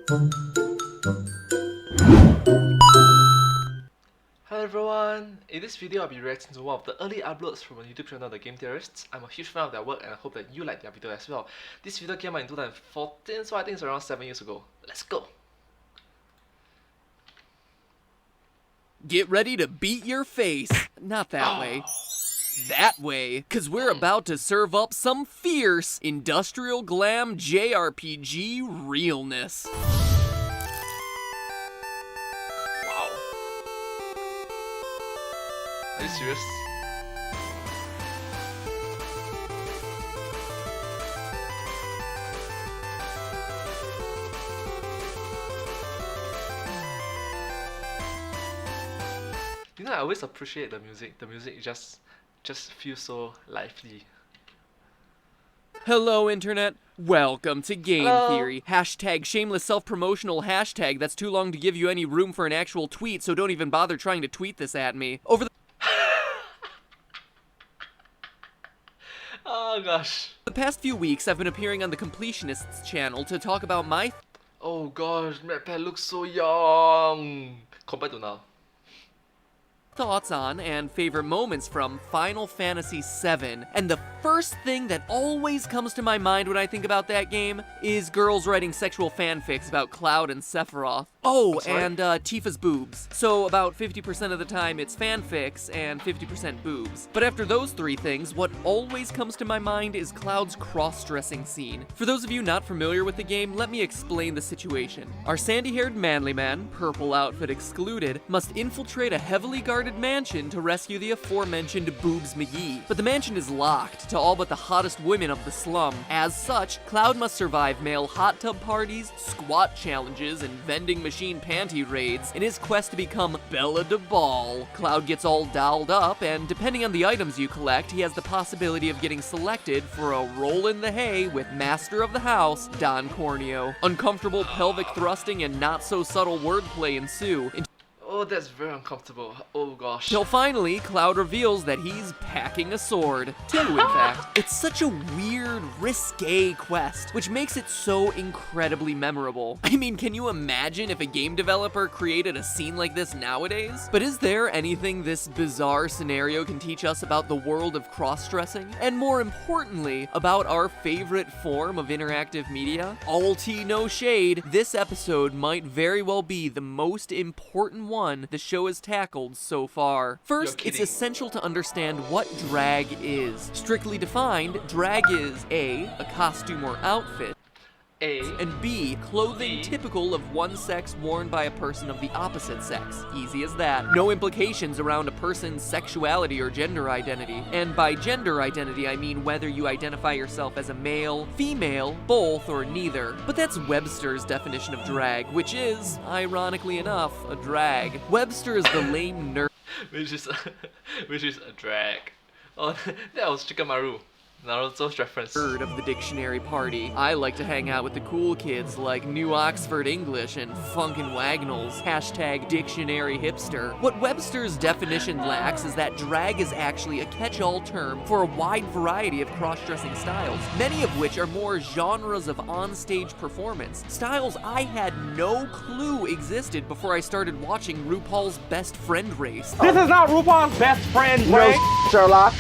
Hello everyone! In this video I'll be reacting to one of the early uploads from a YouTube channel, the Game Theorists. I'm a huge fan of their work and I hope that you like their video as well. This video came out in 2014, so I think it's around 7 years ago. Let's go! Get ready to beat your face. Not that way. That way, cause we're about to serve up some fierce industrial glam JRPG realness. Wow. Are you serious? You know, I always appreciate the music. The music just feels so lively. Hello, Internet. Welcome to Game Hello. Theory. Hashtag shameless self-promotional hashtag that's too long to give you any room for an actual tweet, so don't even bother trying to tweet this at me. Oh gosh. The past few weeks, I've been appearing on the Completionists channel to talk about my Oh gosh, MatPat looks so young compared to now. thoughts on and favorite moments from Final Fantasy VII, and the first thing that always comes to my mind when I think about that game is girls writing sexual fanfics about Cloud and Sephiroth. Oh, and Tifa's boobs. So about 50% of the time it's fanfics and 50% boobs. But after those three things, what always comes to my mind is Cloud's cross-dressing scene. For those of you not familiar with the game, let me explain the situation. Our sandy-haired manly man, purple outfit excluded, must infiltrate a heavily guarded mansion to rescue the aforementioned Boobs McGee. But the mansion is locked to all but the hottest women of the slum. As such, Cloud must survive male hot tub parties, squat challenges, and vending machine panty raids in his quest to become Bella de Ball. Cloud gets all dolled up, and depending on the items you collect, he has the possibility of getting selected for a roll in the hay with Master of the House, Don Corneo. Uncomfortable pelvic thrusting and not-so-subtle wordplay ensue, Oh, that's very uncomfortable. Oh gosh. till finally, Cloud reveals that he's packing a sword. Two, in fact. It's such a weird, risque quest, which makes it so incredibly memorable. I mean, can you imagine if a game developer created a scene like this nowadays? But is there anything this bizarre scenario can teach us about the world of cross-dressing? And more importantly, about our favorite form of interactive media? All tea, no shade, this episode might very well be the most important one the show has tackled so far. First, it's essential to understand what drag is. Strictly defined, drag is A, a costume or outfit, and B, clothing typical of one sex worn by a person of the opposite sex. Easy as that. No implications around a person's sexuality or gender identity. And by gender identity, I mean whether you identify yourself as a male, female, both, or neither. But that's Webster's definition of drag, which is, ironically enough, a drag. Webster is the lame nerd which is a drag. Oh, that was Shikamaru. Naruto's reference. of the dictionary party. I like to hang out with the cool kids like New Oxford English and Funkin' Wagnalls. Hashtag dictionary hipster. What Webster's definition lacks is that drag is actually a catch-all term for a wide variety of cross-dressing styles, many of which are more genres of on-stage performance. Styles I had no clue existed before I started watching RuPaul's Best Friend Race. This is not RuPaul's Best Friend Race. No, Sherlock.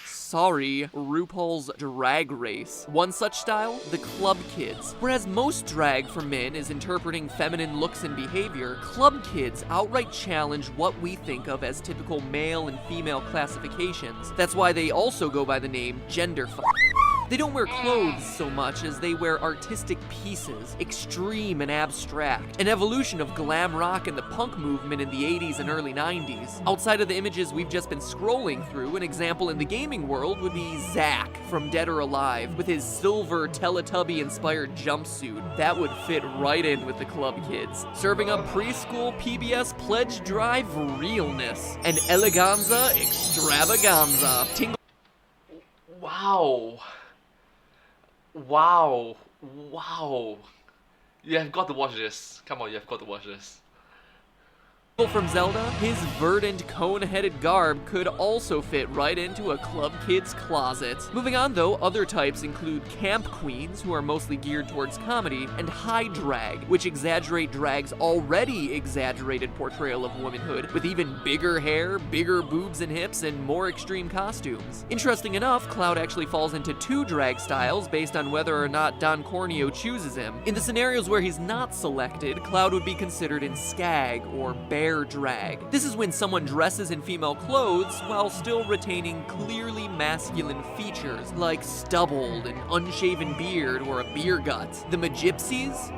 Sorry, RuPaul's Drag Race. One such style, the Club Kids. Whereas most drag for men is interpreting feminine looks and behavior, Club Kids outright challenge what we think of as typical male and female classifications. That's why they also go by the name genderfuck. They don't wear clothes so much as they wear artistic pieces, extreme and abstract, an evolution of glam rock and the punk movement in the 80s and early 90s. Outside of the images we've just been scrolling through, an example in the gaming world would be Zack from Dead or Alive, with his silver Teletubby-inspired jumpsuit. That would fit right in with the Club Kids, serving up preschool PBS pledge drive realness, and eleganza extravaganza. Wow. Wow. Wow. You have got to watch this. Come on, you have got to watch this. From Zelda, his verdant cone-headed garb could also fit right into a club kid's closet. Moving on though, other types include camp queens, who are mostly geared towards comedy, and high drag, which exaggerate drag's already exaggerated portrayal of womanhood, with even bigger hair, bigger boobs and hips, and more extreme costumes. Interesting enough, Cloud actually falls into 2 drag styles based on whether or not Don Corneo chooses him. In the scenarios where he's not selected, Cloud would be considered in skag or bear drag. This is when someone dresses in female clothes while still retaining clearly masculine features like stubble, an unshaven beard, or a beer gut. The Magypsies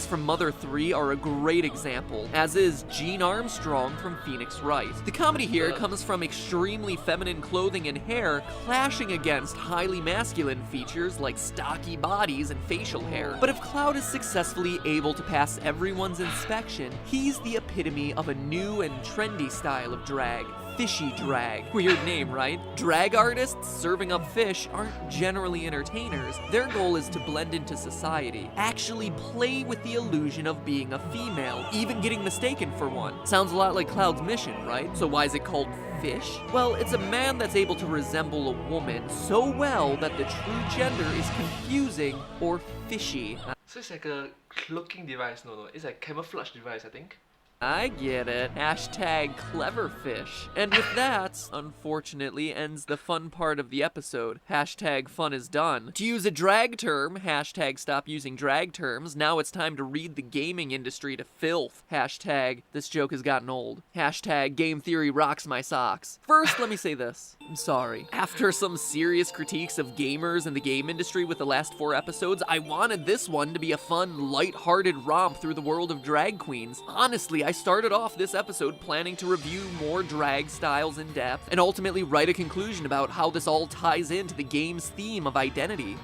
from Mother 3 are a great example, as is Jean Armstrong from Phoenix Wright. The comedy here comes from extremely feminine clothing and hair clashing against highly masculine features like stocky bodies and facial hair. But if Cloud is successfully able to pass everyone's inspection, he's the epitome of a new and trendy style of drag. Fishy drag. Weird name, right? Drag artists serving up fish aren't generally entertainers. Their goal is to blend into society, actually play with the illusion of being a female, even getting mistaken for one. Sounds a lot like Cloud's mission, right? So why is it called fish? Well, it's a man that's able to resemble a woman so well that the true gender is confusing or fishy. So it's like a cloaking device, no, it's like camouflage device, I think. I get it. Hashtag cleverfish. And with that, unfortunately, ends the fun part of the episode. Hashtag fun is done. To use a drag term, hashtag stop using drag terms, now it's time to read the gaming industry to filth. Hashtag this joke has gotten old. Hashtag game theory rocks my socks. First, let me say this. I'm sorry. After some serious critiques of gamers and the game industry with the last 4 episodes, I wanted this one to be a fun, light-hearted romp through the world of drag queens. Honestly, I started off this episode planning to review more drag styles in depth, and ultimately write a conclusion about how this all ties into the game's theme of identity.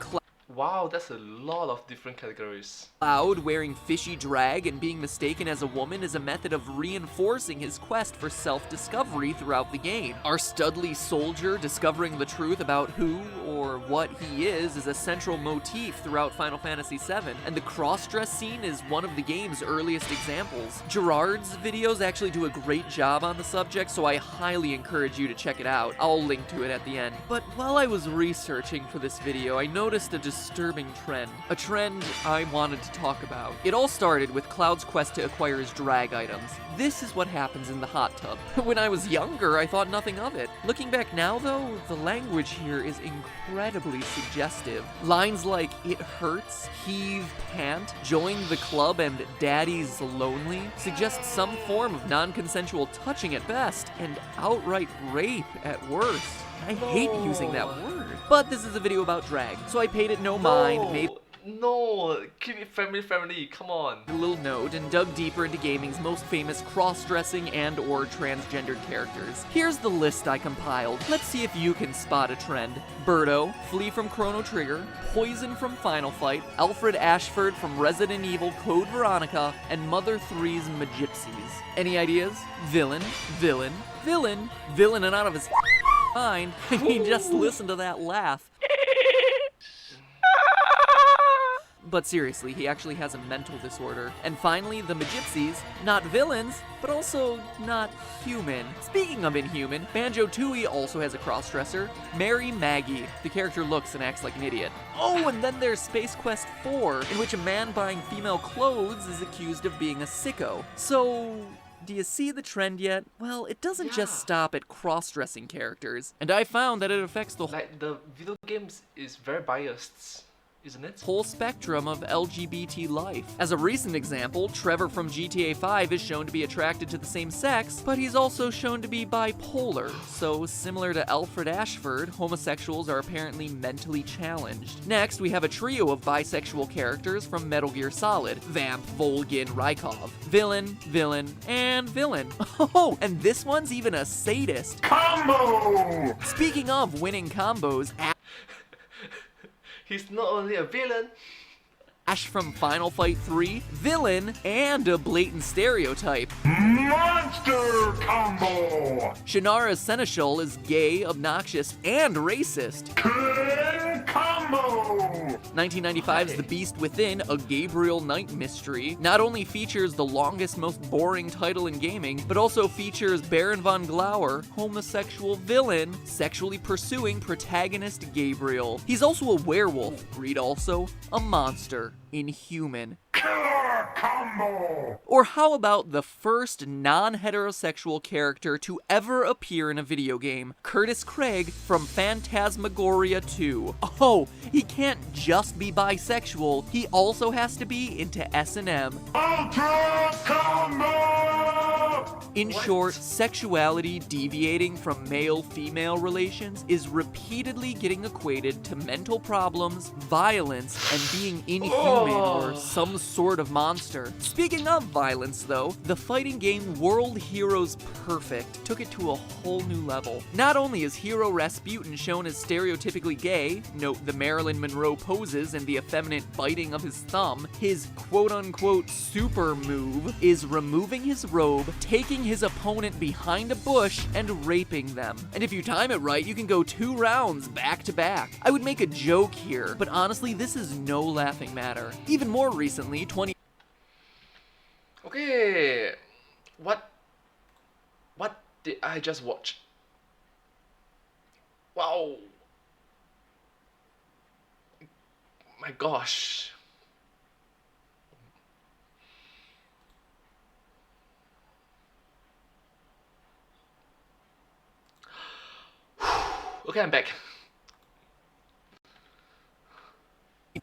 Wow, that's a lot of different categories. Cloud wearing fishy drag and being mistaken as a woman is a method of reinforcing his quest for self-discovery throughout the game. Our Studley soldier discovering the truth about who or what he is a central motif throughout Final Fantasy VII, and the cross-dress scene is one of the game's earliest examples. Gerard's videos actually do a great job on the subject, so I highly encourage you to check it out. I'll link to it at the end. But while I was researching for this video, I noticed a disturbing trend. A trend I wanted to talk about. It all started with Cloud's quest to acquire his drag items. This is what happens in the hot tub. When I was younger, I thought nothing of it. Looking back now though, the language here is incredibly suggestive. Lines like "it hurts," "heave," "pant," "join the club," and "daddy's lonely" suggest some form of non-consensual touching at best, and outright rape at worst. I hate using that word. But this is a video about drag, so I paid it no mind, made No, keep it family, come on. a little note, and dug deeper into gaming's most famous cross-dressing and or transgendered characters. Here's the list I compiled. Let's see if you can spot a trend. Birdo, Flea from Chrono Trigger, Poison from Final Fight, Alfred Ashford from Resident Evil Code Veronica, and Mother 3's Magypsies. Any ideas? Villain, villain, villain, villain and out of his mind. I mean, just listen to that laugh. But seriously, he actually has a mental disorder. And finally, the Magypsies, not villains, but also not human. Speaking of inhuman, Banjo-Tooie also has a crossdresser, Mary Maggie. The character looks and acts like an idiot. Oh, and then there's Space Quest 4, in which a man buying female clothes is accused of being a sicko. So, do you see the trend yet? Well, it doesn't just stop at cross-dressing characters, and I found that it affects the Like, the video games is very biased, isn't it? whole spectrum of LGBT life. As a recent example, Trevor from GTA 5 is shown to be attracted to the same sex, but he's also shown to be bipolar. So similar to Alfred Ashford, homosexuals are apparently mentally challenged. Next, we have a trio of bisexual characters from Metal Gear Solid: Vamp, Volgin, Rykov. Villain, villain, and villain. Oh, and this one's even a sadist. Combo! Speaking of winning combos, He's not only a villain, Ash from Final Fight 3, villain, and a blatant stereotype. Monster combo! Shannara Seneschal is gay, obnoxious, and racist. King combo! combo! 1995's The Beast Within, a Gabriel Knight mystery, not only features the longest, most boring title in gaming, but also features Baron von Glauer, homosexual villain, sexually pursuing protagonist Gabriel. He's also a werewolf, read also, a monster, inhuman. Killer combo! Or how about the first non-heterosexual character to ever appear in a video game, Curtis Craig from Phantasmagoria 2. Oh, he can't just be bisexual, he also has to be into S&M. Ultra combo! In short, sexuality deviating from male-female relations is repeatedly getting equated to mental problems, violence, and being inhuman or some sort of monster. Speaking of violence though, the fighting game World Heroes Perfect took it to a whole new level. Not only is Hero Rasputin shown as stereotypically gay, note the Marilyn Monroe poses and the effeminate biting of his thumb, his quote-unquote super move is removing his robe, taking his opponent behind a bush, and raping them. And if you time it right, you can go 2 rounds back to back. I would make a joke here, but honestly, this is no laughing matter. Even more recently, Okay, what did I just watch? Wow. My gosh. Okay, I'm back.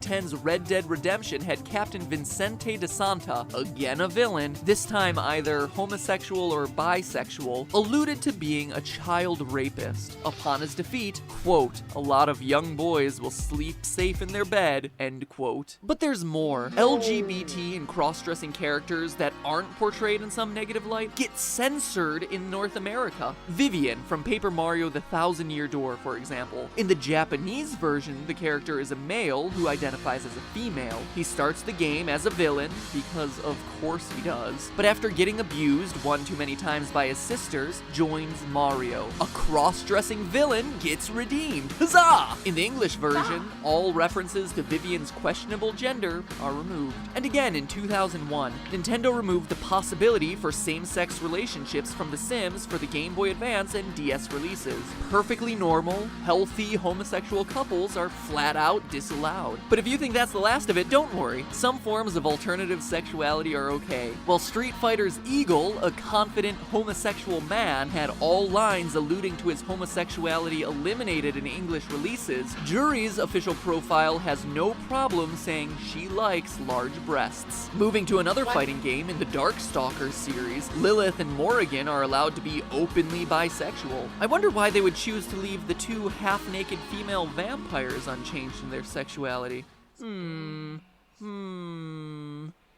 2010's Red Dead Redemption had Captain Vincente de Santa, again a villain, this time either homosexual or bisexual, alluded to being a child rapist. Upon his defeat, quote, "A lot of young boys will sleep safe in their bed," end quote. But there's more. LGBT and cross-dressing characters that aren't portrayed in some negative light get censored in North America. Vivian from Paper Mario The Thousand Year Door, for example. In the Japanese version, the character is a male who identifies as a female. He starts the game as a villain, because of course he does, but after getting abused one too many times by his sisters, joins Mario. A cross-dressing villain gets redeemed. Huzzah! In the English version, all references to Vivian's questionable gender are removed. And again, in 2001, Nintendo removed the possibility for same-sex relationships from The Sims for the Game Boy Advance and DS releases. Perfectly normal, healthy homosexual couples are flat out disallowed. But if you think that's the last of it, don't worry. Some forms of alternative sexuality are okay. While Street Fighter's Eagle, a confident homosexual man, had all lines alluding to his homosexuality eliminated in English releases, Jury's official profile has no problem saying she likes large breasts. Moving to another fighting game in the Darkstalkers series, Lilith and Morrigan are allowed to be openly bisexual. I wonder why they would choose to leave the two half-naked female vampires unchanged in their sexuality.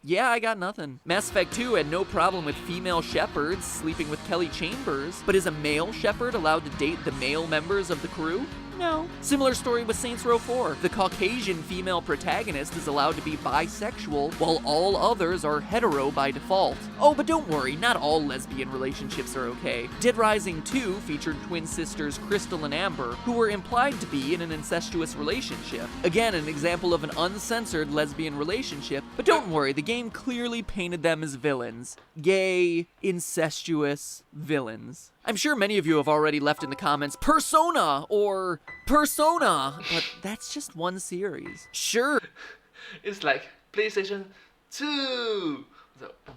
Yeah, I got nothing. Mass Effect 2 had no problem with female shepherds sleeping with Kelly Chambers, but is a male shepherd allowed to date the male members of the crew? No. Similar story with Saints Row 4. The Caucasian female protagonist is allowed to be bisexual, while all others are hetero by default. Oh, but don't worry, not all lesbian relationships are okay. Dead Rising 2 featured twin sisters Crystal and Amber, who were implied to be in an incestuous relationship. Again, an example of an uncensored lesbian relationship, but don't worry, the game clearly painted them as villains. Gay, incestuous villains. I'm sure many of you have already left in the comments, Persona, or Persona, but that's just one series. Sure. It's like PlayStation 2.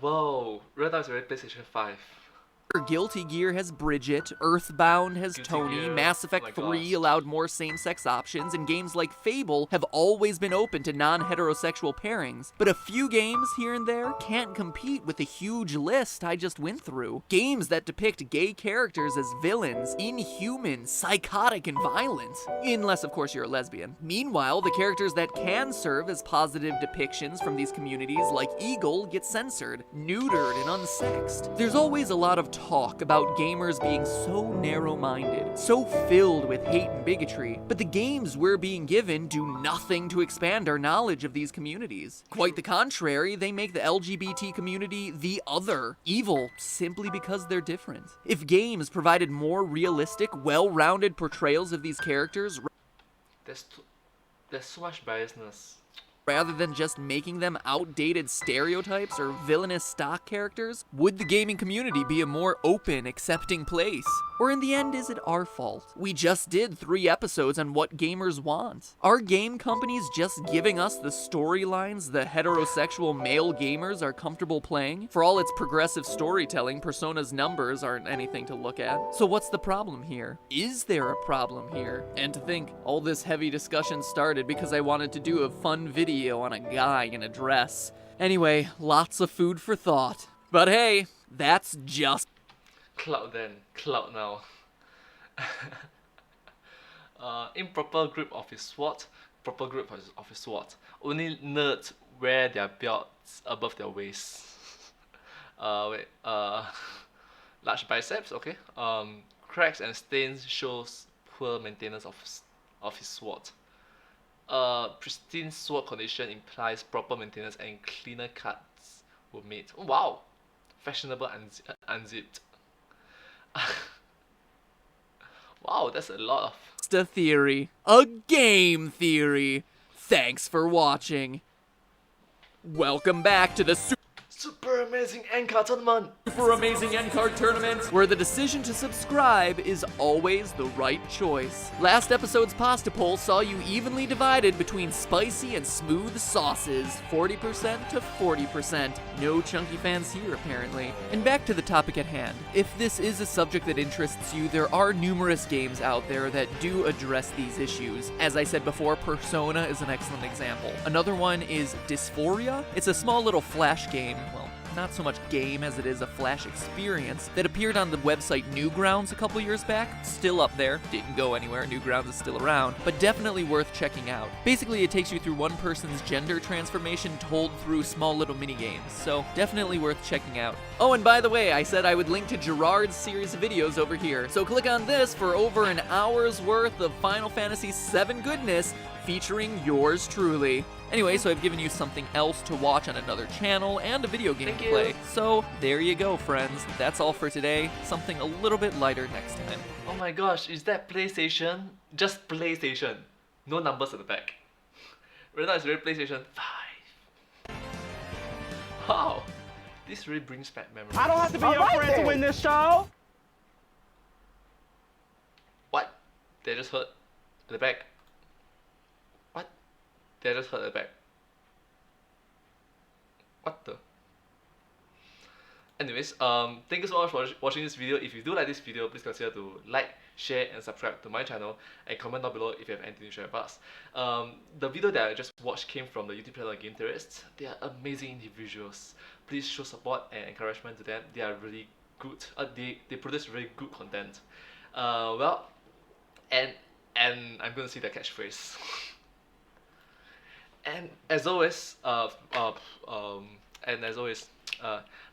Whoa, right now it's already PlayStation 5. Guilty Gear has Bridget, Earthbound has Guilty Tony, Gear, Mass Effect my 3 gosh. allowed more same-sex options, and games like Fable have always been open to non-heterosexual pairings. But a few games here and there can't compete with the huge list I just went through. Games that depict gay characters as villains, inhuman, psychotic, and violent. Unless, of course, you're a lesbian. Meanwhile, the characters that can serve as positive depictions from these communities, like Eagle, get censored, neutered, and unsexed. There's always a lot of talk about gamers being so narrow-minded, so filled with hate and bigotry, but the games we're being given do nothing to expand our knowledge of these communities. Quite the contrary, they make the LGBT community the other, evil, simply because they're different. If games provided more realistic, well-rounded portrayals of these characters, That's There's so much biasness. rather than just making them outdated stereotypes or villainous stock characters? Would the gaming community be a more open, accepting place? Or in the end, is it our fault? We just did 3 episodes on what gamers want. Are game companies just giving us the storylines the heterosexual male gamers are comfortable playing? For all its progressive storytelling, Persona's numbers aren't anything to look at. So what's the problem here? Is there a problem here? And to think, all this heavy discussion started because I wanted to do a fun video on a guy in a dress. Anyway, lots of food for thought. But hey, that's just Cloud then, cloud now. Improper grip of his sword. Proper grip of his sword. Only nerds wear their belts above their waists. Large biceps, okay. Cracks and stains shows poor maintenance of his sword. Pristine sword condition implies proper maintenance and cleaner cuts were made. Oh, wow! Fashionable unzipped. Wow, that's a lot of... a theory. A game theory. Thanks for watching. Welcome back to the Super amazing NCAR tournament! Super Amazing End Card Tournament, where the decision to subscribe is always the right choice. Last episode's pasta poll saw you evenly divided between spicy and smooth sauces, 40% to 40%. No chunky fans here, apparently. And back to the topic at hand. If this is a subject that interests you, there are numerous games out there that do address these issues. As I said before, Persona is an excellent example. Another one is Dysphoria. It's a small little flash game. Well, not so much game as it is a flash experience that appeared on the website Newgrounds a couple years back. Still up there, didn't go anywhere, Newgrounds is still around, but definitely worth checking out. Basically, it takes you through one person's gender transformation told through small little mini games, so definitely worth checking out. Oh, and by the way, I said I would link to Gerard's series of videos over here, so click on this for over an hour's worth of Final Fantasy VII goodness featuring yours truly. Anyway, so I've given you something else to watch on another channel and a video game to play. So there you go, friends. That's all for today. Something a little bit lighter next time. Oh my gosh, is that PlayStation? Just PlayStation. No numbers at the back. Right now it's really PlayStation 5. Wow, this really brings back memories. I don't have to be your friend to win this show. What? They just hurt at the back. What? They just hurt at the back. What the? Anyways, thank you so much for watching this video. If you do like this video, please consider to like, share, and subscribe to my channel, and comment down below if you have anything to share with us. The video that I just watched came from the YouTube channel Game Theorists. They are amazing individuals. Please show support and encouragement to them. They are really good. They produce really good content. Well, and I'm gonna see their catchphrase. And as always,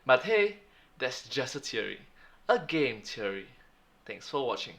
but hey, that's just a theory, a game theory. Thanks for watching.